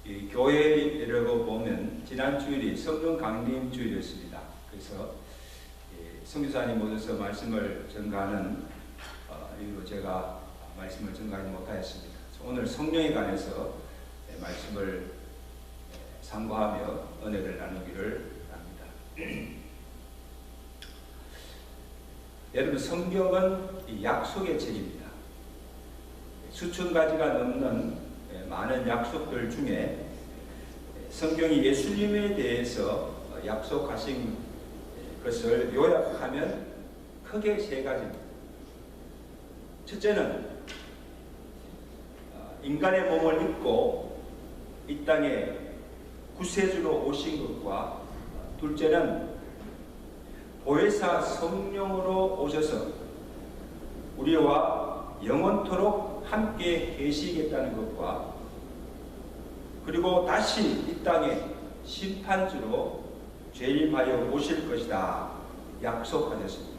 이 교회라고 보면 지난 주일이 성령 강림 주일이었습니다. 그래서 선교사님 모셔서 말씀을 전가하는 이유로 제가 말씀을 전가하지 못하였습니다. 오늘 성령에 관해서 말씀을 상고하며 은혜를 나누기를 합니다. 여러분, 성경은 약속의 책입니다. 수천 가지가 넘는 많은 약속들 중에 성경이 예수님에 대해서 약속하신 것을 요약하면 크게 세 가지입니다. 첫째는 인간의 몸을 입고 이 땅에 구세주로 오신 것과, 둘째는 보혜사 성령으로 오셔서 우리와 영원토록 함께 계시겠다는 것과, 그리고 다시 이 땅에 심판주로 재림하여 오실 것이다 약속하셨습니다.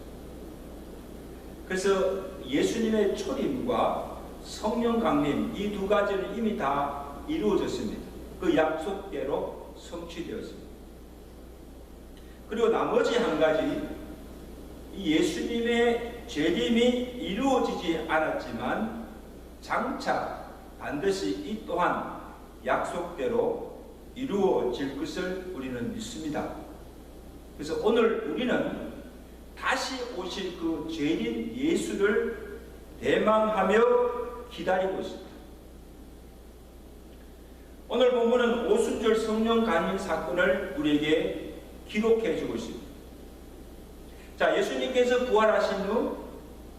그래서 예수님의 초림과 성령 강림, 이 두 가지는 이미 다 이루어졌습니다. 그 약속대로 성취되었습니다. 그리고 나머지 한 가지, 이 예수님의 재림이 이루어지지 않았지만 장차 반드시 이 또한 약속대로 이루어질 것을 우리는 믿습니다. 그래서 오늘 우리는 다시 오실 그 재림 예수를 대망하며 기다리고 있습니다. 오늘 본문은 오순절 성령 강림 사건을 우리에게 기록해 주고 있습니다. 자, 예수님께서 부활하신 후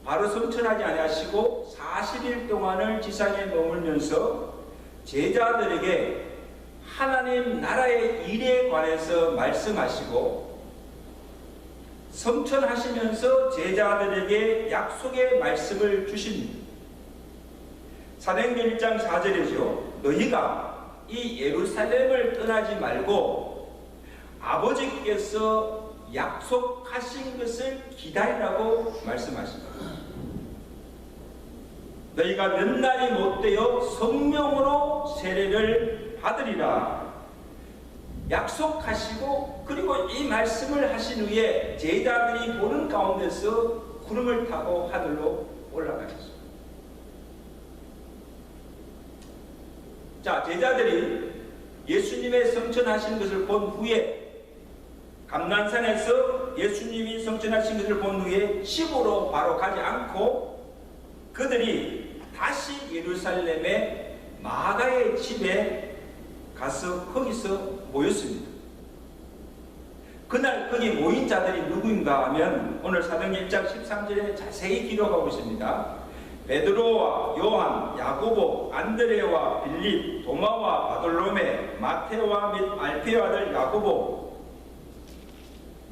바로 성천하지 아니하시고 40일 동안을 지상에 머물면서 제자들에게 하나님 나라의 일에 관해서 말씀하시고, 성천하시면서 제자들에게 약속의 말씀을 주십니다. 사도행전 1장 4절이죠. 너희가 이 예루살렘을 떠나지 말고 아버지께서 약속하신 것을 기다리라고 말씀하십니다. 너희가 몇 날이 못되어 성령으로 세례를 받으리라 약속하시고, 그리고 이 말씀을 하신 후에 제자들이 보는 가운데서 구름을 타고 하늘로 올라가셨습니다. 자, 제자들이 예수님의 성천하신 것을 본 후에, 감난산에서 예수님이 성천하신 것을 본 후에 집으로 바로 가지 않고 그들이 다시 예루살렘의 마가의 집에 가서 거기서 모였습니다. 그날 거기 모인 자들이 누구인가 하면 오늘 사도행전 1장 13절에 자세히 기록하고 있습니다. 베드로와 요한, 야고보, 안드레와 빌립, 도마와 바돌로메, 마테오와 및 알페의 아들 야고보,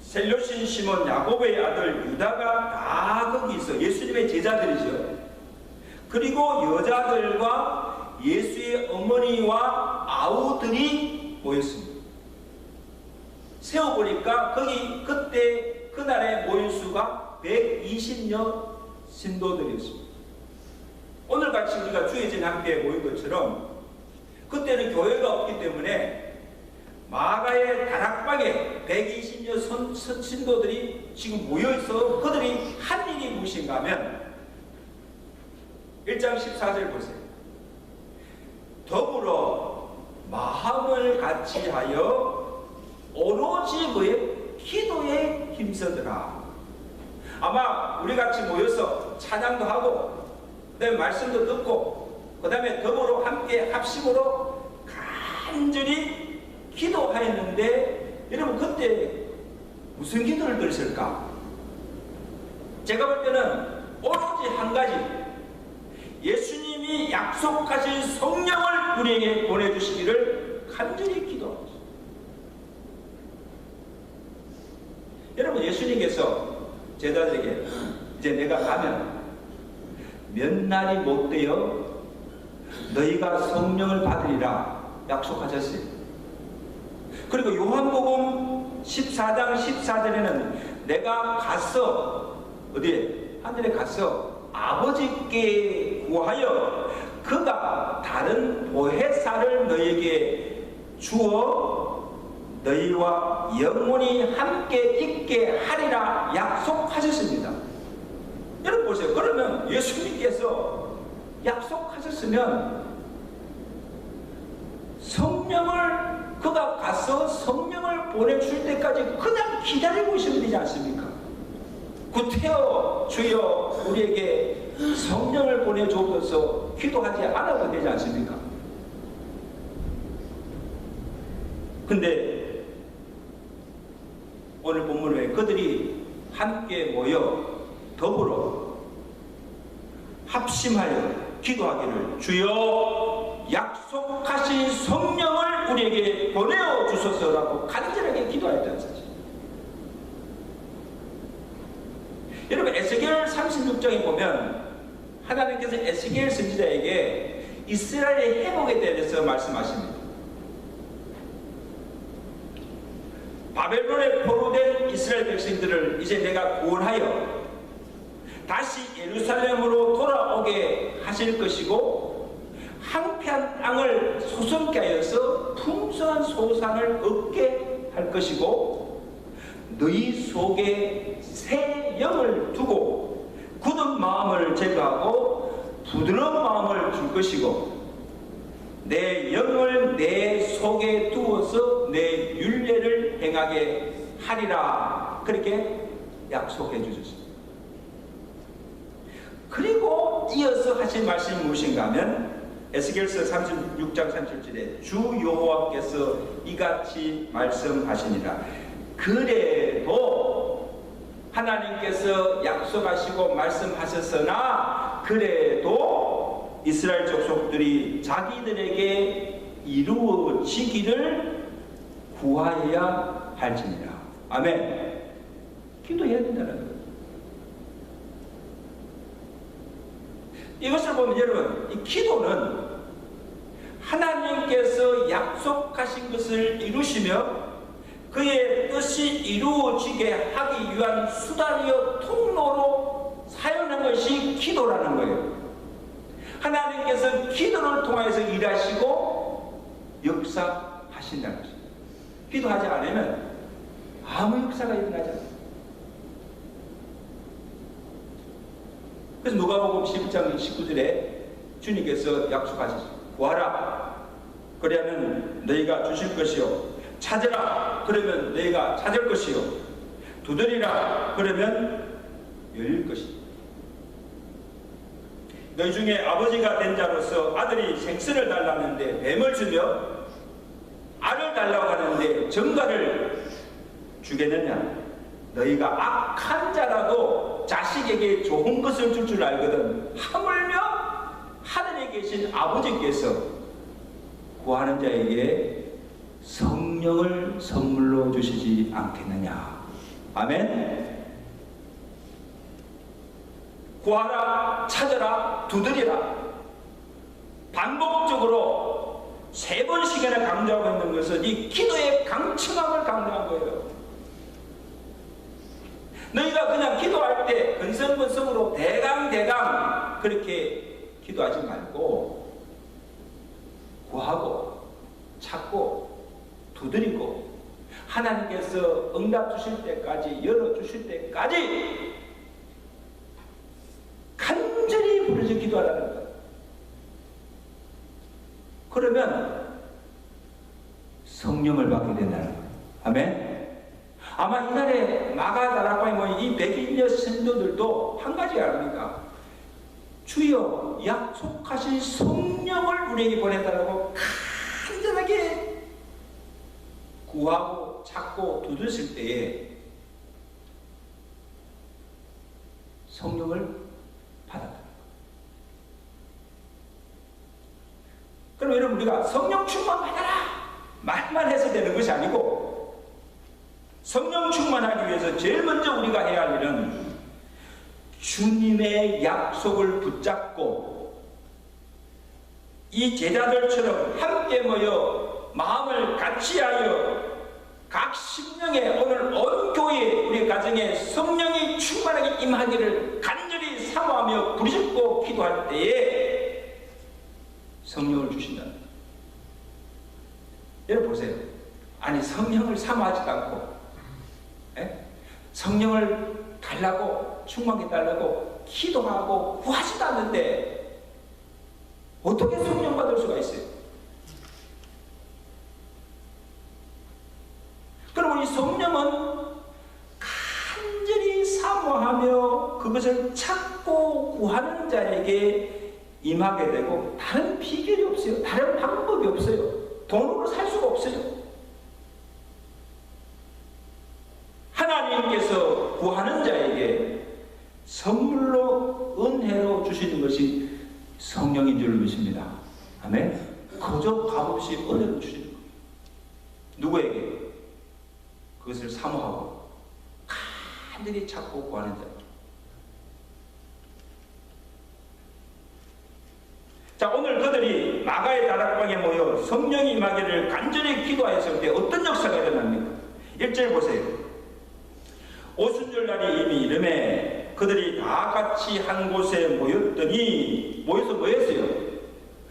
셀료신 시몬, 야고보의 아들 유다가 다 거기 있어. 예수님의 제자들이죠. 그리고 여자들과 예수의 어머니와 아우들이 모였습니다. 세어보니까 거기 그때 그날에 모인 수가 120여 신도들이었습니다. 오늘같이 우리가 주의진 함께 모인 것처럼 그때는 교회가 없기 때문에 마가의 다락방에 120여 신도들이 지금 모여있어 그들이 한 일이 무엇인가 하면 1장 14절 보세요. 더불어 마음을 같이하여 오로지 뭐에 기도에 힘쓰더라. 아마 우리같이 모여서 찬양도 하고 그 다음에 말씀도 듣고 그 다음에 더불어 함께 합심으로 간절히 기도하였는데, 여러분 그때 무슨 기도를 드렸을까? 제가 볼 때는 오로지 한 가지, 예수님이 약속하신 성령을 우리에게 보내주시기를 간절히 기도하고 있습니다. 여러분, 예수님께서 제자들에게 이제 내가 가면 몇 날이 못 되어 너희가 성령을 받으리라 약속하셨어요. 그리고 요한복음 14장 14절에는 내가 가서 어디에? 하늘에 가서 아버지께 구하여 그가 다른 보혜사를 너에게 주어 너희와 영원히 함께 있게 하리라 약속하셨습니다. 여러분 보세요. 그러면 예수님께서 약속하셨으면 성령을 그가 가서 성령을 보내줄 때까지 그냥 기다리고 있으면 되지 않습니까? 구태여 주여 우리에게 성령을 보내주옵소서 기도하지 않아도 되지 않습니까? 근데 오늘 본문에 그들이 함께 모여 더불어 합심하여 기도하기를 주여 약속하신 성령을 우리에게 보내어 주소서라고 간절하게 기도하였다는 사실. 여러분 에스겔 36장에 보면 하나님께서 에스겔 선지자에게 이스라엘의 회복에 대해서 말씀하십니다. 바벨론에 포로된 이스라엘 백성들을 이제 내가 구원하여 다시 예루살렘으로 돌아오게 하실 것이고 황폐한 땅을 소성케 하여서 풍성한 소산을 얻게 할 것이고 너희 속에 새 영을 두고 굳은 마음을 제거하고 부드러운 마음을 줄 것이고 내 영을 내 속에 두어서 내 율례를 행하게 하리라 그렇게 약속해 주셨습니다. 그리고 이어서 하신 말씀이 무엇인가 하면 에스겔서 36장 37절에 주 여호와께서 이같이 말씀하시니라. 그래도 하나님께서 약속하시고 말씀하셨으나 그래도 이스라엘 족속들이 자기들에게 이루어지기를 구하여야 할지니라. 아멘. 기도해야 된다는 거예요. 이것을 보면 여러분 이 기도는 하나님께서 약속하신 것을 이루시며 그의 뜻이 이루어지게 하기 위한 수단이요 통로로 사용한 것이 기도라는 거예요. 하나님께서 기도를 통해서 일하시고 역사하신다는 것입니다. 기도하지 않으면 아무 역사가 일어나지 않습니다. 그래서 누가복음 11장 19절에 주님께서 약속하셨습니다. 구하라 그러면 너희가 주실 것이요 찾으라 그러면 너희가 찾을 것이요 두드리라 그러면 열릴 것이요. 너희 중에 아버지가 된 자로서 아들이 생선을 달라는데 뱀을 주며 알을 달라고 하는데 정갈을 주겠느냐? 너희가 악한 자라도 자식에게 좋은 것을 줄 줄 알거든 하물며 하늘에 계신 아버지께서 구하는 자에게 성령을 선물로 주시지 않겠느냐. 아멘. 구하라, 찾아라, 두드리라. 반복적으로 3번씩이나 강조하고 있는 것은 이 기도의 강청함을 강조한 거예요. 너희가 그냥 기도할 때 근성근성으로 대강 그렇게 기도하지 말고 구하고 찾고 두드리고 하나님께서 응답 주실 때까지 열어주실 때까지 간절히 부르짖어 기도하라는 거예요. 그러면 성령을 받게 된다는 거예요. 아멘. 아마 이날에 마가다락방에 이 백인여 신도들도 한 가지 아닙니까? 주여 약속하신 성령을 우리에게 보내달라고 간절하게 구하고 찾고 두드렸을 때에 성령을 받았다. 그럼 여러분 우리가 성령 충만 받아라 말만 해서 되는 것이 아니고 성령 충만하기 위해서 제일 먼저 우리가 해야 할 일은 주님의 약속을 붙잡고 이 제자들처럼 함께 모여 마음을 같이하여 각 심령에 오늘 온 교회 우리 가정에 성령이 충만하게 임하기를 간절히 사모하며 부르짖고 기도할 때에 성령을 주신다. 여러분 보세요. 아니 성령을 사모하지도 않고 성령을 달라고 충만히 달라고 기도하고 구하지도 않는데 어떻게 성령 받을 수가 있어요? 그럼 이 성령은 간절히 사모하며 그것을 찾고 구하는 자에게 임하게 되고 다른 비결이 없어요. 다른 방법이 없어요. 돈으로 살 수가 없어요. 하나님께서 구하는 자에게 선물로 은혜로 주시는 것이 성령인 줄 믿습니다. 아멘. 거저 값없이 은혜로 주시는 거예요. 누구에게? 그것을 사모하고 간절히 찾고 구하는 자. 자, 오늘 그들이 마가의 다락방에 모여 성령이 임하기를 간절히 기도하였을 때 어떤 역사가 일어납니까? 1절 보세요. 오순절날이 이미 이름에 그들이 다 같이 한 곳에 모여서 뭐 했어요?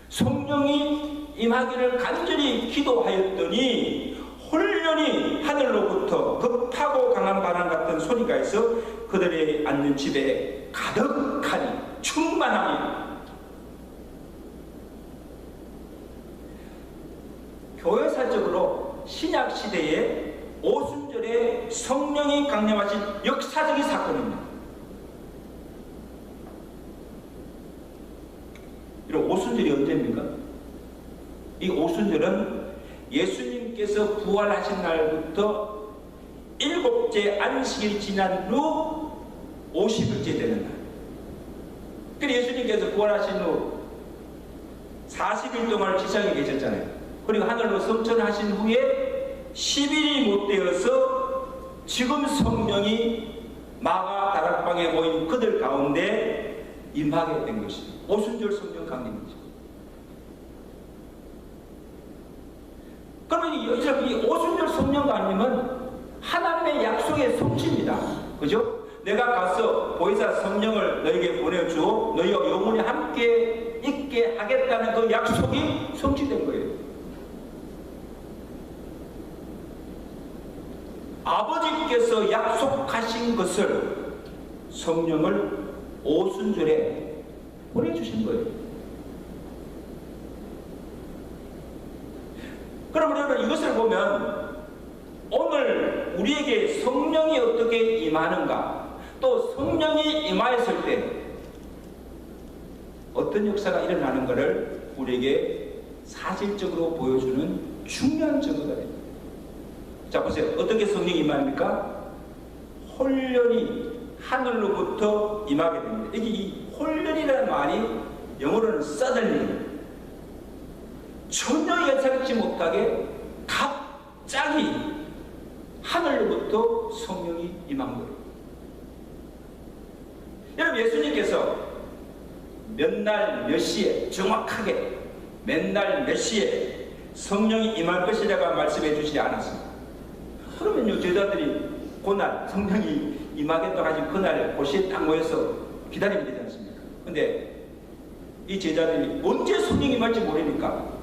성령이 임하기를 간절히 기도하였더니 홀련히 하늘로부터 급하고 강한 바람 같은 소리가 있어 그들이 앉는 집에 가득하니 충만하니. 교회사적으로 신약시대에 오순절에 성령이 강림하신 역사적인 사건입니다. 이런 오순절이 언제입니까? 이 오순절은 예수님께서 부활하신 날부터 7째 안식일이 지난 후 50일째 되는 날. 그래서 예수님께서 부활하신 후 40일 동안 지상에 계셨잖아요. 그리고 하늘로 승천하신 후에 10일이 못 되어서 지금 성령이 마가 다락방에 모인 그들 가운데 임하게 된 것입니다. 오순절 성령 강림이죠. 그러면 이 오순절 성령 강림은 하나님의 약속의 성취입니다. 그죠? 내가 가서 보혜사 성령을 너에게 보내주어 너희와 영원히 함께 있게 하겠다는 그 약속이 성취된 거예요. 아버지께서 약속하신 것을 성령을 오순절에 보내주신 거예요. 그럼 여러분 이것을 보면 오늘 우리에게 성령이 어떻게 임하는가, 또 성령이 임하였을 때 어떤 역사가 일어나는 것을 우리에게 사실적으로 보여주는 중요한 증거가 됩니다. 자 보세요. 어떻게 성령이 임합니까? 홀련히 하늘로부터 임하게 됩니다. 여기 이 홀련이라는 말이 영어로는 suddenly, 전혀 예상치 못하게 갑자기 하늘로부터 성령이 임한 거예요. 여러분 예수님께서 몇 날 몇 시에 정확하게 맨날 몇 시에 성령이 임할 것이라고 말씀해 주시지 않았습니다. 그러면요 제자들이 그날 성령이 임하겠다고 하신 그날 곳에 딱 모여서 기다리면 되지 않습니까? 근데 이 제자들이 언제 성령이 임할지 모르니까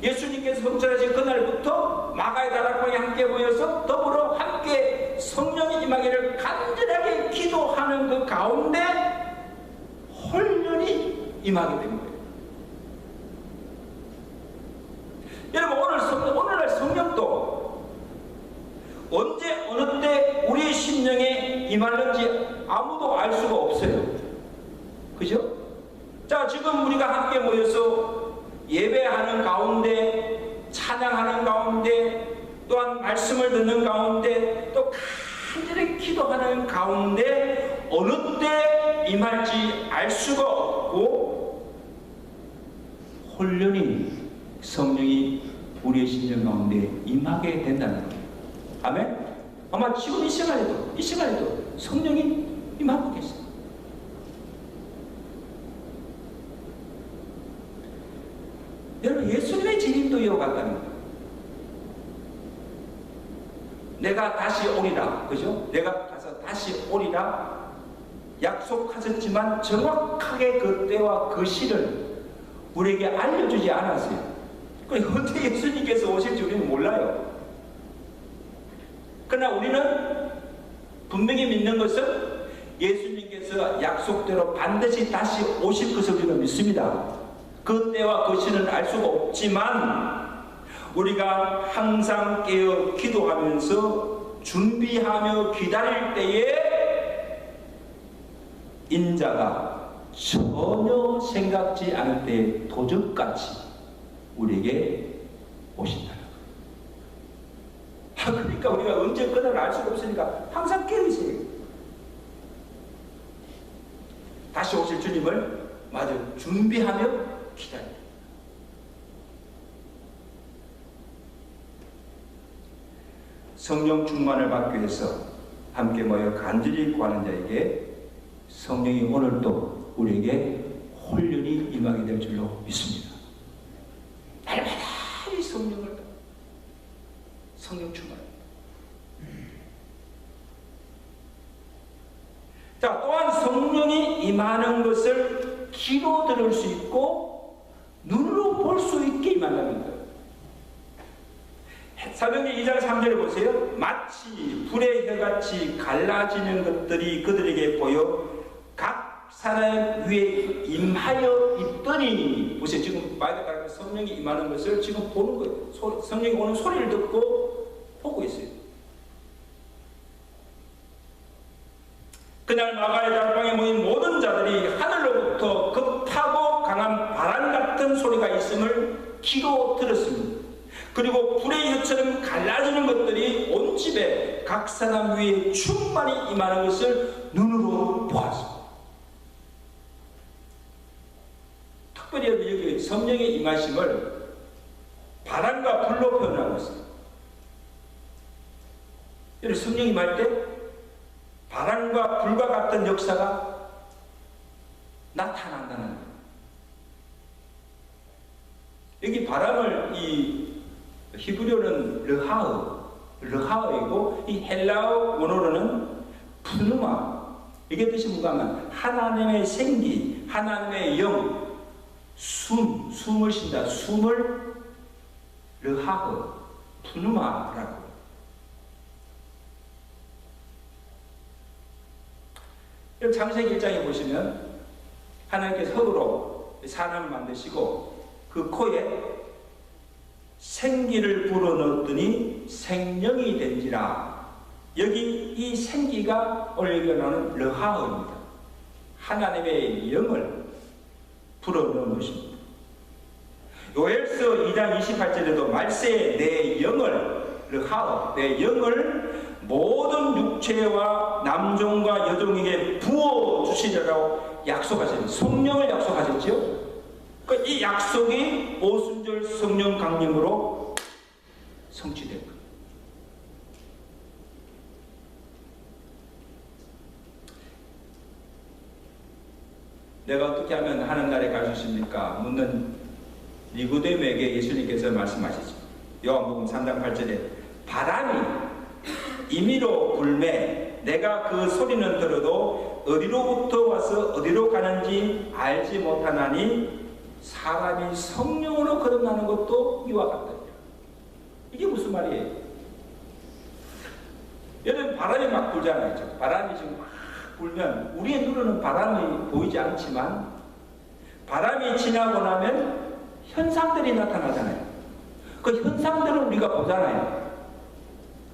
예수님께서 성천하신 그날부터 마가의 다락방에 함께 모여서 더불어 함께 성령이 임하기를 간절하게 기도하는 그 가운데 홀련히 임하게 된 거예요. 여러분 오늘날 성령도 언제 어느 때 우리의 심령에 임하는지 아무도 알 수가 없어요. 그죠? 자 지금 우리가 함께 모여서 예배하는 가운데, 찬양하는 가운데, 또한 말씀을 듣는 가운데, 또 간절히 기도하는 가운데 어느 때 임할지 알 수가 없고 홀련히 성령이 우리의 심령 가운데 임하게 된다는 거예요. 아멘? 아마 지금 이 시간에도 성령이 임하고 계세요. 여러분 예수님의 재림도 이와 같다는 거예요. 내가 다시 오리라, 그죠? 내가 가서 다시 오리라 약속하셨지만 정확하게 그 때와 그 시를 우리에게 알려주지 않았어요. 그리고 언제 예수님께서 오실지 우리는 그러나 우리는 분명히 믿는 것은 예수님께서 약속대로 반드시 다시 오실 것을 우리는 믿습니다. 그 때와 그 시는 알 수가 없지만 우리가 항상 깨어 기도하면서 준비하며 기다릴 때에 인자가 전혀 생각지 않을 때 도적같이 우리에게 오신다는 거예요. 그러니까 우리가 언제 끝날을 알 수가 없으니까 항상 깨어 있어요. 다시 오실 주님을 마저 준비하며 기다립니다. 성령 충만을 받기 위해서 함께 모여 간절히 구하는 자에게 성령이 오늘도 우리에게 홀연히 임하게 될 줄로 믿습니다. 날마다 이 성령 충만. 자, 또한 성령이 임하는 것을 귀로 들을 수 있고 눈으로 볼 수 있게 임한다는 거예요. 사도행전 2장 3절에 보세요. 마치 불의 혀같이 갈라지는 것들이 그들에게 보여 각 사람 위에 임하여 있더니, 보세요. 지금 바이블에 성령이 임하는 것을 지금 보는 거예요. 성령이 오는 소리를 듣고 보고 있어요. 그날 마가의 다락방에 모인 모든 자들이 하늘로부터 급하고 강한 바람 같은 소리가 있음을 귀로 들었습니다. 그리고 불의 혀처럼 갈라지는 것들이 온 집에 각 사람 위에 충만히 임하는 것을 눈으로 보았습니다. 특별히 여기 성령의 임하심을 바람과 불로 표현하고 있습니다. 여기 성령이 임할 때 바람과 불과 같은 역사가 나타난다는 거예요. 여기 바람을 이 히브리어는 르하어이고 이 헬라어 원어로는 푸누마. 이게 뜻이 뭔가 하면 하나님의 생기, 하나님의 영, 숨을 쉰다. 숨을 르하어, 푸누마라고. 창세기 1장에 보시면 하나님께서 흙으로 사람을 만드시고 그 코에 생기를 불어넣었더니 생명이 된지라. 여기 이 생기가 오늘 나오는 르하어입니다. 하나님의 영을 불어넣은 것입니다. 요엘서 2장 28절에도 말세에 내 영을, 르하어, 내 영을 모든 육체와 남종과 여종에게 부어주시리라고 약속하셨죠. 성령을 약속하셨죠. 이 약속이 오순절 성령 강림으로 성취된 거예요. 내가 어떻게 하면 하는 날에 갈 수 있습니까? 묻는 니고데모에게 예수님께서 말씀하시죠. 요한복음 3장 8절에 바람이 임의로 불매 내가 그 소리는 들어도 어디로부터 와서 어디로 가는지 알지 못하나니 사람이 성령으로 거듭나는 것도 이와 같다. 이게 무슨 말이에요? 여러분 바람이 막 불잖아요. 바람이 지금 막 불면 우리의 눈에는 바람이 보이지 않지만 바람이 지나고 나면 현상들이 나타나잖아요. 그 현상들을 우리가 보잖아요.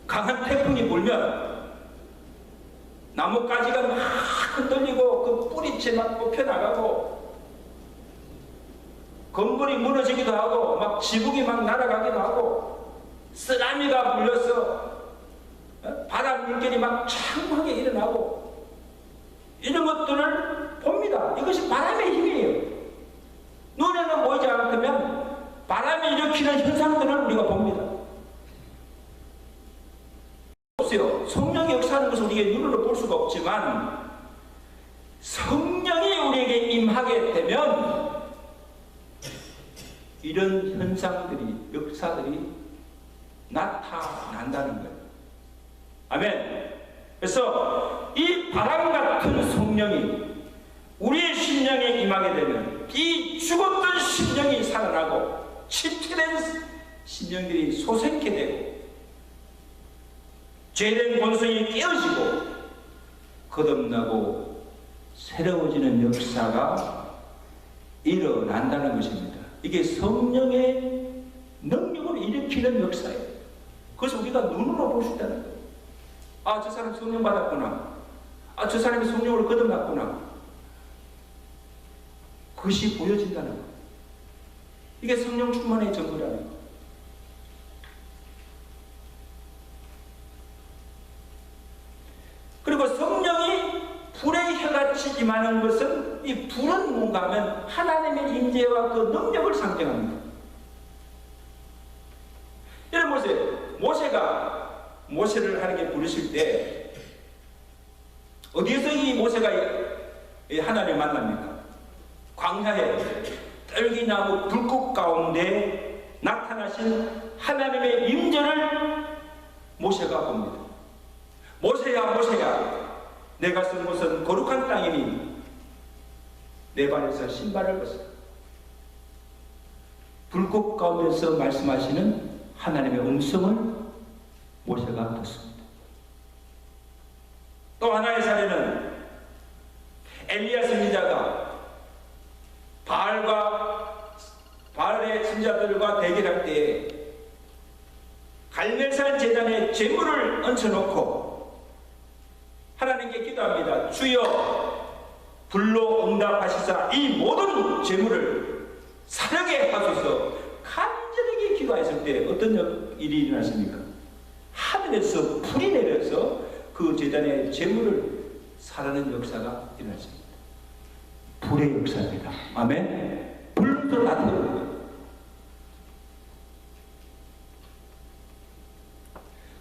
강한 태풍이 불면 나뭇가지가 막 흔들리고 그 뿌리채 막 뽑혀나가고 건물이 무너지기도 하고 막 지붕이 막 날아가기도 하고 쓰나미가 불려서 바람 물결이 막 창하게 일어나고 이런 것들을 봅니다. 이것이 바람의 힘이에요. 눈에는 보이지 않으면 바람이 일으키는 현상들을 우리가 봅니다. 보세요. 성령이 역사하는 것을 우리가 눈으로 볼 수가 없지만 성령이 우리에게 임하게 되면 이런 현상들이, 역사들이 나타난다는 거예요. 아멘. 그래서 이 바람 같은 성령이 우리의 심령에 임하게 되면 이 죽었던 심령이 살아나고 침체된 심령들이 솟게 되고 죄된 본성이 깨어지고 거듭나고 새로워지는 역사가 일어난다는 것입니다. 이게 성령의 능력을 일으키는 역사예요. 그래서 우리가 눈으로 볼 수 있다는 거예요. 아, 저 사람 성령 받았구나. 아, 저 사람이 성령으로 거듭났구나. 그것이 보여진다는 거예요. 이게 성령 충만의 증거라는 거예요. 그리고 성령이 불의 혀같이 임하는 것은, 이 불은 뭔가 하면 하나님의 임재와 그 능력을 상징합니다. 여러분 보세요. 모세를 하나님께 부르실 때 어디에서 이 모세가 하나님을 만납니까? 광야에 떨기나무 불꽃 가운데 나타나신 하나님의 임재를 모세가 봅니다. 모세야, 모세야, 내가 쓴 곳은 거룩한 땅이니 내 발에서 신발을 벗어. 불꽃 가운데서 말씀하시는 하나님의 음성을 모세가 듣습니다. 또 하나의 사례는 엘리야 선지자가 바알의 신자들과 대결할 때에 갈멜산 제단에 제물을 얹혀놓고 하나님께 기도합니다. 주여, 불로 응답하시사 이 모든 제물을 사르게 하소서. 간절하게 기도했을 때 어떤 일이 일어났습니까? 하늘에서 불이 내려서 그 제단의 제물을 사르는 역사가 일어났습니다. 불의 역사입니다. 아멘. 불도 나타나는 거예요.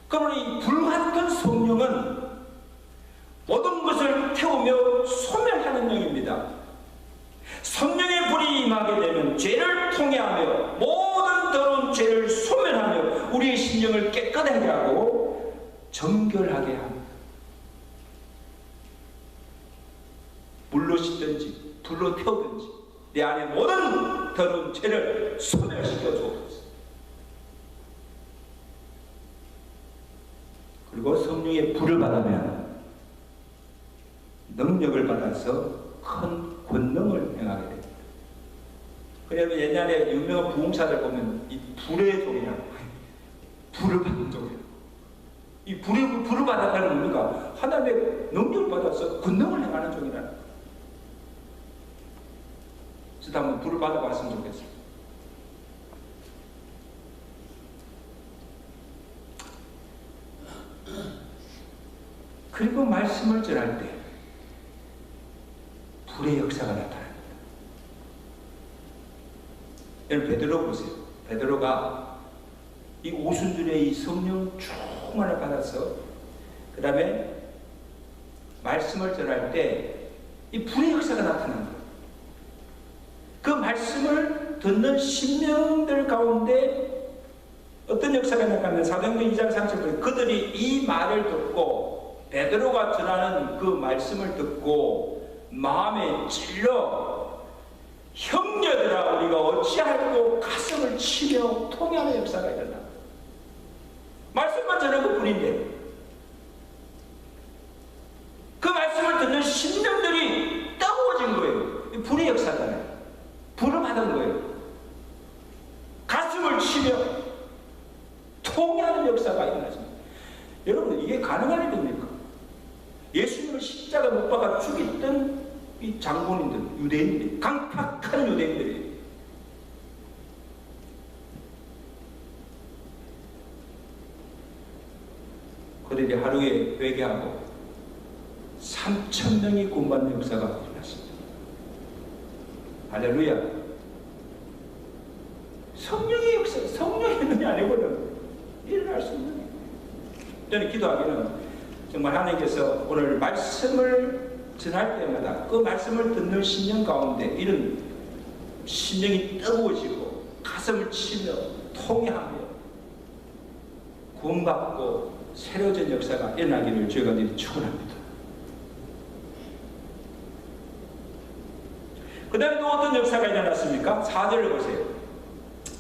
그러므로 이 불같은 성령은 모든 것을 태우며 소멸하는 영입니다. 성령의 불이 임하게 되면 죄를 통해하며 모든 더러운 죄를 소멸하며 우리의 심령을 깨끗하게 하고 정결하게 합니다. 물로 씻든지 불로 태우든지 내 안에 모든 더러운 죄를 소멸시켜 주옵소서. 그리고 성령의 불을 받으면 능력을 받아서 큰 권능을 행하게 됩니다. 그래서 옛날에 유명한 부흥사들 보면 이 불의 종이라고, 불을 받는 종이라고. 이 불을 받았다는 의미가 하나님의 능력을 받아서 권능을 행하는 종이라는 거예요. 그래서 한번 불을 받아봤으면 좋겠어요. 그리고 말씀을 전할 때 불의 역사가 나타납니다. 여러분 베드로 보세요. 베드로가 이 오순절에 이 성령 충만을 받아서 그 다음에 말씀을 전할 때 이 불의 역사가 나타난 거예요. 그 말씀을 듣는 신명들 가운데 어떤 역사가 나타나면 사도행전 2장 30절 그들이 이 말을 듣고 베드로가 전하는 그 말씀을 듣고 마음에 찔러 형제들아 우리가 어찌할꼬 가슴을 치며 통회하는 역사가 일어나. 말씀만 전하는 것뿐인데 그 말씀을 듣는 심령들이 뜨거워진 거예요. 불의 역사잖아요. 불을 받은 거예요. 가슴을 치며 통회하는 역사가 일어났습니다. 여러분 이게 가능한 일입니까? 예수님을 십자가 못 박아 죽였던 이 장본인들, 유대인들이, 강팍한 유대인들이 그들이 하루에 회개하고 3,000명이 구원받는 역사가 일어났습니다. 할렐루야. 성령의 역사, 성령의 능이 아니고는 일어날 수 없는 거예요. 저는 기도하기는 정말 하나님께서 오늘 말씀을 전할 때마다 그 말씀을 듣는 심령 가운데 이런 심령이 뜨거워지고 가슴을 치며 통회하며 구원받고 새로워진 역사가 일어나기를 저희가 늘 축원합니다. 그 다음에 또 어떤 역사가 일어났습니까? 4절을 보세요.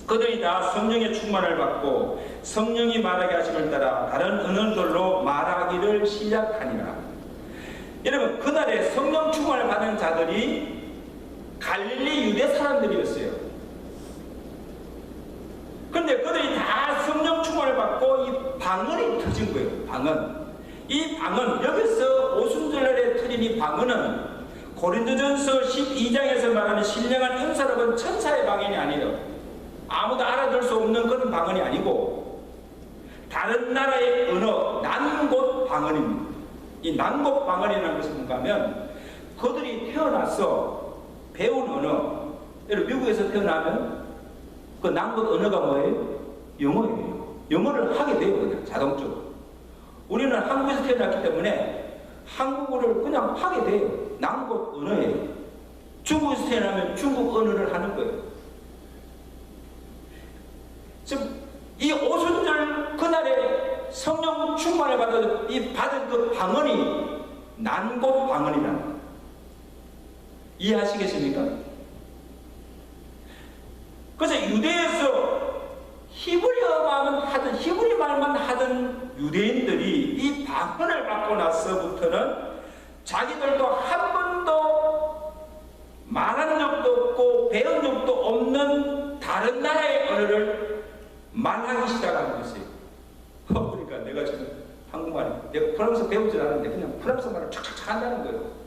그들이 다 성령의 충만을 받고 성령이 말하게 하심을 따라 다른 언어들로 말하기를 시작하니라. 여러분, 그날에 성령 충만을 받은 자들이 갈릴리 유대 사람들이었어요. 그런데 그들이 다 성령 충만을 받고 이 방언이 터진 거예요. 방언. 이 방언, 여기서 오순절날에 터진 이 방언은 고린도전서 12장에서 말하는 신령한 은사로운 천사의 방언이 아니에요. 아무도 알아들 수 없는 그런 방언이 아니고 다른 나라의 언어, 난곳 방언입니다. 이 난곳 방언이라는 것은 뭔가 하면 그들이 태어나서 배운 언어, 여러분 미국에서 태어나면 그 난곳 언어가 뭐예요? 영어예요. 영어를 하게 돼요. 그냥 자동적으로. 우리는 한국에서 태어났기 때문에 한국어를 그냥 하게 돼요. 난곳 언어예요. 중국에서 태어나면 중국 언어를 하는 거예요. 지금 이 오순절 그날에 성령 충만을 받은 그 방언이 난곳 방언이라는 거예요. 이해하시겠습니까? 그래서 유대에서 히브리 말만 하던 유대인들이 이 방언을 받고 나서부터는 자기들도 한 번도 말한 적도 없고 배운 적도 없는 다른 나라의 언어를 말하기 시작하는 것이에요. 그러니까 내가 지금 한국말, 내가 프랑스 배우지 않았는데 그냥 프랑스 말을 촥촥 한다는 거예요.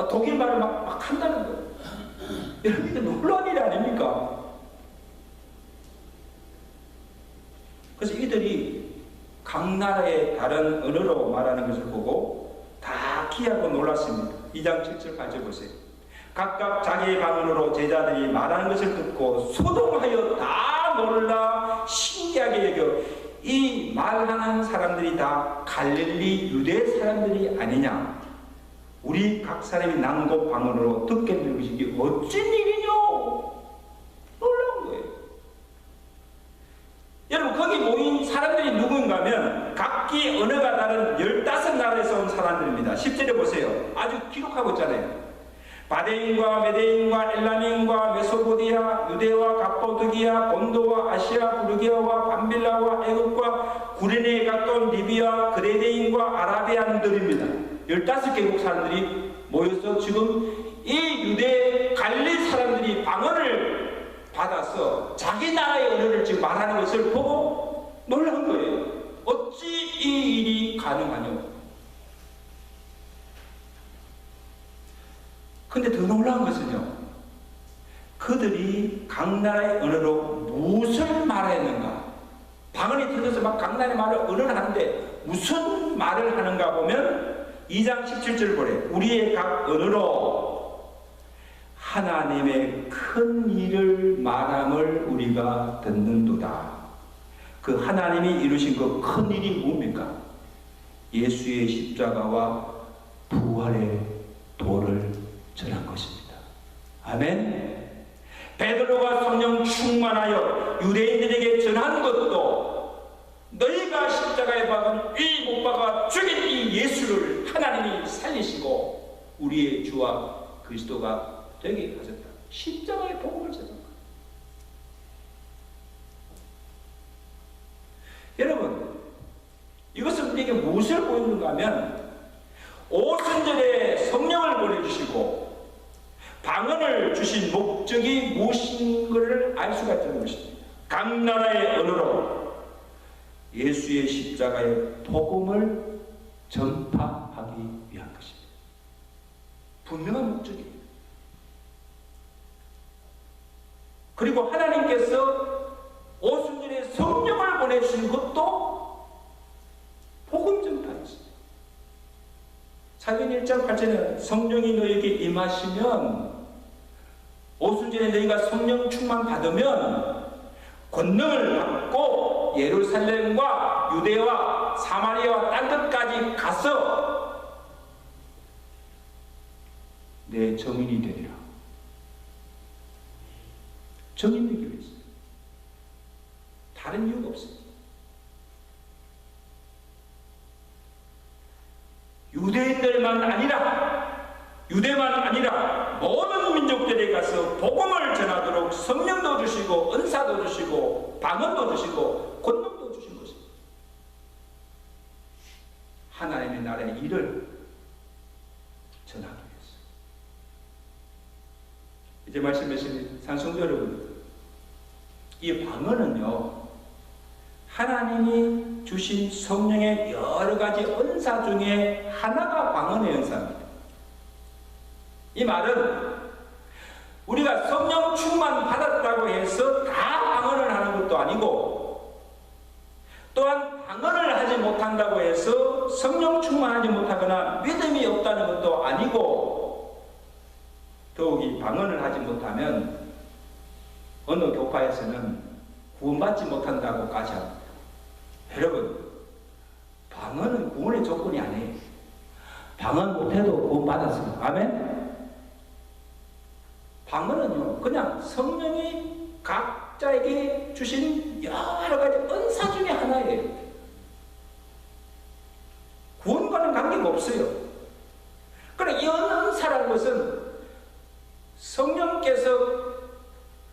독일 말을 막 한다는 거예요. 여러분, 이게 놀라운 일이 아닙니까? 그래서 이들이 각 나라의 다른 언어로 말하는 것을 보고 다 기하고 놀랐습니다. 2장 7절 8절 보세요. 각각 자기의 방언으로 제자들이 말하는 것을 듣고 소동하여 다 놀라 신기하게 여겨 이 말하는 사람들이 다 갈릴리 유대 사람들이 아니냐? 우리 각 사람이 난곳 방언으로 듣겠는 것이 이게 어쩐 일이냐? 놀라운 거예요. 여러분, 거기 모인 사람들이 누군가 하면 각기 언어가 다른 15나라에서 온 사람들입니다. 10절에 보세요. 아주 기록하고 있잖아요. 바데인과 메데인과 엘라민과 메소포디아, 유대와 갑보드기아, 본도와 아시아, 부르기아와 밤빌라와 애국과 구레네에 갔던 리비아, 그레데인과 아라비안들입니다. 15개국 사람들이 모여서 지금 이 유대 갈릴리 사람들이 방언을 받아서 자기 나라의 언어를 지금 말하는 것을 보고 놀란 거예요. 어찌 이 일이 가능하냐고. 근데 더 놀라운 것은요, 그들이 각 나라의 언어로 무엇을 말했는가? 방언이 터져서 막 각 나라의 언어를 하는데 무슨 말을 하는가 보면 2장 17절 보래. 우리의 각 언어로 하나님의 큰 일을 말함을 우리가 듣는도다. 그 하나님이 이루신 그 큰 일이 뭡니까? 예수의 십자가와 부활의 도를 전한 것입니다. 아멘. 베드로가 성령 충만하여 유대인들에게 전한 것도 너희가 십자가에 박은 이 못 박아 죽인 이 예수를 하나님이 살리시고 우리의 주와 그리스도가 되게 하셨다. 십자가의 복음을 전한 것. 여러분, 이것은 우리에게 무엇을 보이는가 하면 오순절에 성령을 보내주시고 방언을 주신 목적이 무엇인가를 알 수가 있다는 것입니다. 각 나라의 언어로 예수의 십자가의 복음을 전파하기 위한 것입니다. 분명한 목적입니다. 그리고 하나님께서 오순절에 성령을 보내주신 것도 복음 전파였습니다. 사도행 1장 8절에 성령이 너에게 임하시면 오순절에 너희가 성령 충만 받으면 권능을 받고 예루살렘과 유대와 사마리아와 딴 데까지 가서 내 증인이 되리라. 증인 되기 위해서. 다른 이유가 없습니다. 유대인들만 아니라, 유대만 아니라 모든 민족들에게 가서 복음을 전하도록 성령도 주시고 은사도 주시고 방언도 주시고 권능도 주신 것입니다. 하나님의 나라의 일을 전하기 위해서. 이제 말씀하신 산성도 여러분, 이 방언은요, 하나님이 주신 성령의 여러 가지 은사 중에 하나가 방언의 은사입니다. 이 말은 우리가 성령 충만 받았다고 해서 다 방언을 하는 것도 아니고, 또한 방언을 하지 못한다고 해서 성령 충만하지 못하거나 믿음이 없다는 것도 아니고, 더욱이 방언을 하지 못하면 어느 교파에서는 구원받지 못한다고까지 합니다. 여러분, 방언은 구원의 조건이 아니에요. 방언 못해도 구원받았습니다. 아멘? 방언은요, 그냥 성령이 각자에게 주신 여러 가지 은사 중에 하나예요. 구원과는 관계가 없어요. 그러나 이 은사라는 것은 성령께서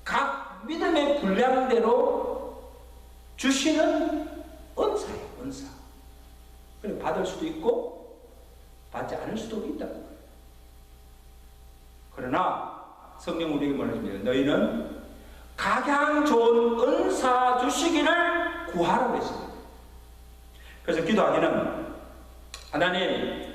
각 믿음의 분량대로 주시는 은사예요, 은사. 그리고 받을 수도 있고 받지 않을 수도 있다. 그러나 성경 우리에게 말해줍니다. 너희는 가장 좋은 은사 주시기를 구하라고 했습니다. 그래서 기도하기는, 하나님,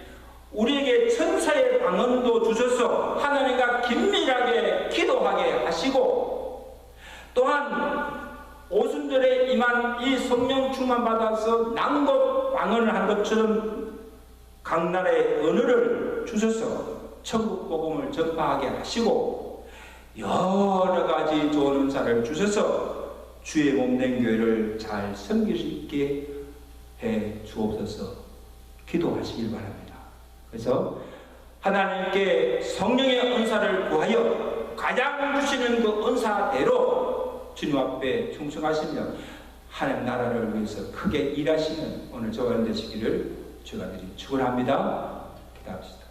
우리에게 천사의 방언도 주셔서 하나님과 긴밀하게 기도하게 하시고, 또한 오순절에 임한 이 성령 충만 받아서 낭독 방언을 한 것처럼 각 나라의 언어를 주셔서 천국 복음을 전파하게 하시고, 여러 가지 좋은 은사를 주셔서 주의 몸된 교회를 잘 섬길 수 있게 해 주옵소서. 기도하시길 바랍니다. 그래서 하나님께 성령의 은사를 구하여 가장 주시는 그 은사대로 주님 앞에 충성하시며 하나님 나라를 위해서 크게 일하시는 오늘 저와 되시기를 주가 드리 축원합니다. 기도합시다.